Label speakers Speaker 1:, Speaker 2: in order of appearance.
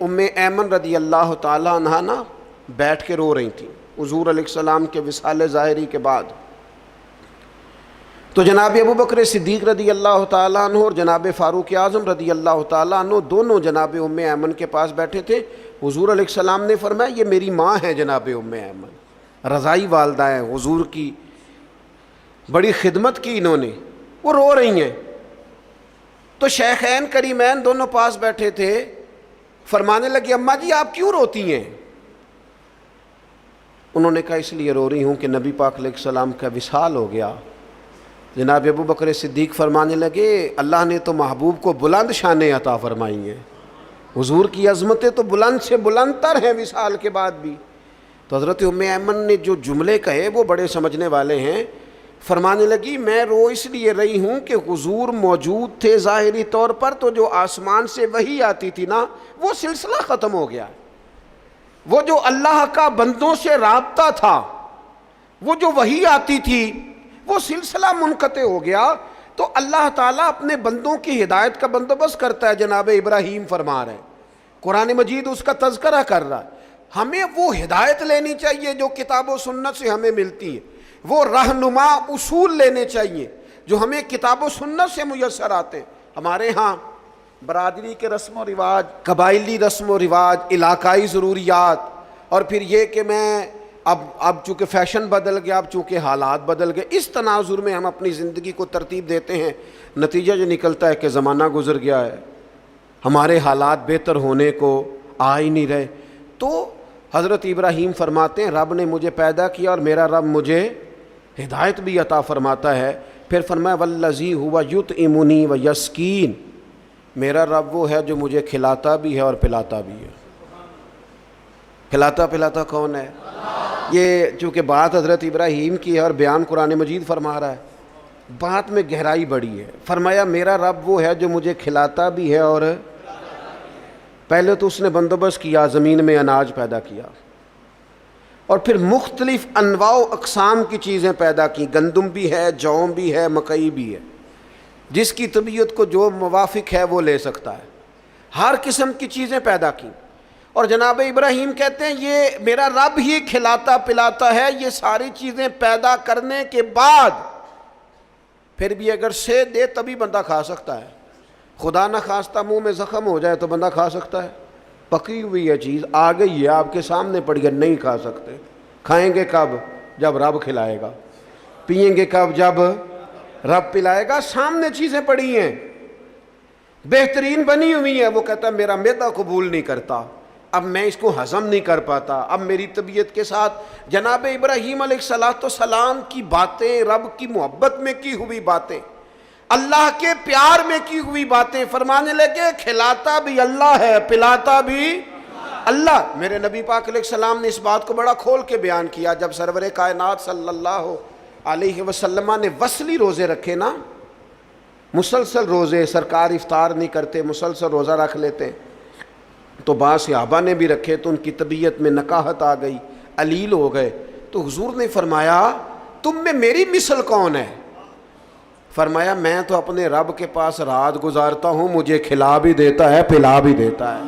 Speaker 1: ایمن رضی اللہ تعالیٰ عنہا نا بیٹھ کے رو رہی تھیں حضور علیہ السلام کے وصال ظاہری کے بعد. تو جناب ابوبکر صدیق رضی اللہ تعالیٰ عنہ اور جناب فاروق اعظم رضی اللہ تعالیٰ عنہ دونوں جناب ایمن کے پاس بیٹھے تھے. حضور علیہ السلام نے فرمایا یہ میری ماں ہے جناب ایمن, رضائی والدہ ہیں حضور کی, بڑی خدمت کی انہوں نے, وہ رو رہی ہیں. تو شیخین کریمین دونوں پاس بیٹھے تھے, فرمانے لگے اماں جی آپ کیوں روتی ہیں؟ انہوں نے کہا اس لیے رو رہی ہوں کہ نبی پاک علیہ السلام کا وصال ہو گیا. جناب ابوبکر صدیق فرمانے لگے اللہ نے تو محبوب کو بلند شانیں عطا فرمائی ہیں, حضور کی عظمتیں تو بلند سے بلند تر ہیں وصال کے بعد بھی. تو حضرت ایمن نے جو جملے کہے وہ بڑے سمجھنے والے ہیں. فرمانے لگی میں رو اس لیے رہی ہوں کہ حضور موجود تھے ظاہری طور پر, تو جو آسمان سے وحی آتی تھی نا وہ سلسلہ ختم ہو گیا. وہ جو اللہ کا بندوں سے رابطہ تھا, وہ جو وحی آتی تھی وہ سلسلہ منقطع ہو گیا. تو اللہ تعالیٰ اپنے بندوں کی ہدایت کا بندوبست کرتا ہے. جناب ابراہیم فرما رہے ہیں, قرآن مجید اس کا تذکرہ کر رہا ہے. ہمیں وہ ہدایت لینی چاہیے جو کتاب و سنت سے ہمیں ملتی ہے, وہ رہنما اصول لینے چاہیے جو ہمیں کتاب و سنت سے میسر آتے ہیں. ہمارے ہاں برادری کے رسم و رواج, قبائلی رسم و رواج, علاقائی ضروریات, اور پھر یہ کہ میں اب چونکہ فیشن بدل گیا, اب چونکہ حالات بدل گئے, اس تناظر میں ہم اپنی زندگی کو ترتیب دیتے ہیں. نتیجہ جو نکلتا ہے کہ زمانہ گزر گیا ہے, ہمارے حالات بہتر ہونے کو آ ہی نہیں رہے. تو حضرت ابراہیم فرماتے ہیں رب نے مجھے پیدا کیا اور میرا رب مجھے ہدایت بھی عطا فرماتا ہے. پھر فرمایا والذی ہوا یطعمنی و یسکین, میرا رب وہ ہے جو مجھے کھلاتا بھی ہے اور پلاتا بھی ہے. کھلاتا پلاتا کون ہے؟ یہ چونکہ بات حضرت ابراہیم کی ہے اور بیان قرآن مجید فرما رہا ہے, بات میں گہرائی بڑی ہے. فرمایا میرا رب وہ ہے جو مجھے کھلاتا بھی ہے اور پہلے تو اس نے بندوبست کیا, زمین میں اناج پیدا کیا اور پھر مختلف انواع و اقسام کی چیزیں پیدا کی. گندم بھی ہے, جو بھی ہے, مکئی بھی ہے, جس کی طبیعت کو جو موافق ہے وہ لے سکتا ہے. ہر قسم کی چیزیں پیدا کی. اور جناب ابراہیم کہتے ہیں یہ میرا رب ہی کھلاتا پلاتا ہے. یہ ساری چیزیں پیدا کرنے کے بعد پھر بھی اگر سے دے تبھی بندہ کھا سکتا ہے. خدا نہ خواستہ منہ میں زخم ہو جائے تو بندہ کھا سکتا ہے؟ پکی ہوئی ہے چیز, آ گئی ہے آپ کے سامنے پڑی ہے, نہیں کھا سکتے. کھائیں گے کب؟ جب رب کھلائے گا. پئیں گے کب؟ جب رب پلائے گا. سامنے چیزیں پڑی ہیں, بہترین بنی ہوئی ہیں. وہ کہتا ہے میرا معدہ قبول نہیں کرتا, اب میں اس کو ہضم نہیں کر پاتا, اب میری طبیعت کے ساتھ. جناب ابراہیم علیہ السلام کی باتیں, رب کی محبت میں کی ہوئی باتیں, اللہ کے پیار میں کی ہوئی باتیں. فرمانے لگے کھلاتا بھی اللہ ہے, پلاتا بھی اللہ. میرے نبی پاک علیہ السلام نے اس بات کو بڑا کھول کے بیان کیا جب سرور کائنات صلی اللہ علیہ وسلم نے وصلی روزے رکھے نا, مسلسل روزے, سرکار افطار نہیں کرتے, مسلسل روزہ رکھ لیتے. تو بعض صحابہ نے بھی رکھے تو ان کی طبیعت میں نکاہت آ گئی, علیل ہو گئے. تو حضور نے فرمایا تم میں میری مثل کون ہے؟ فرمایا میں تو اپنے رب کے پاس رات گزارتا ہوں, مجھے کھلا بھی دیتا ہے پلا بھی دیتا ہے.